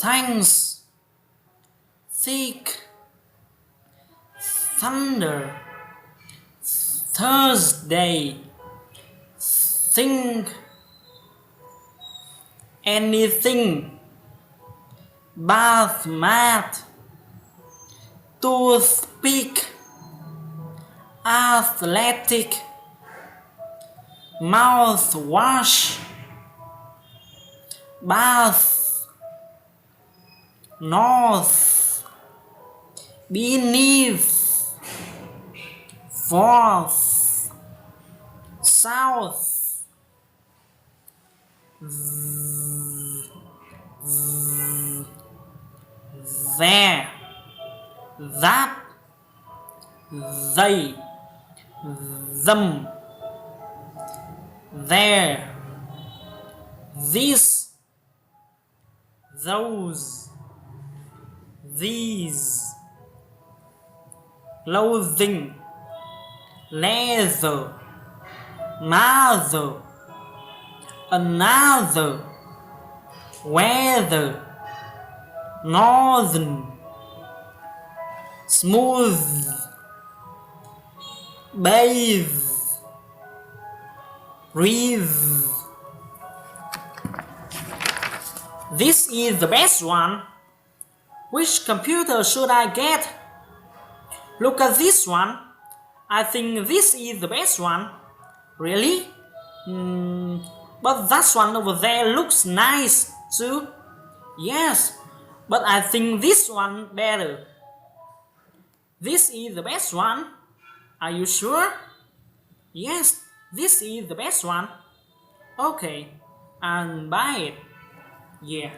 Thanks, thick, thunder, Thursday, think, anything, bath mat, toothpick, athletic, mouthwash, bath, north, beneath, forth, south, there, that, they, them, there, this, those, these, loathing, leather, mother, another, weather, northern, smooth, bathe, breathe. This is the best one. Which computer should I get? Look at this one. I think this is the best one. Really? But that one over there looks nice too. Yes, but I think this one better. This is the best one. Are you sure? Yes, this is the best one. Okay, and buy it. Yeah.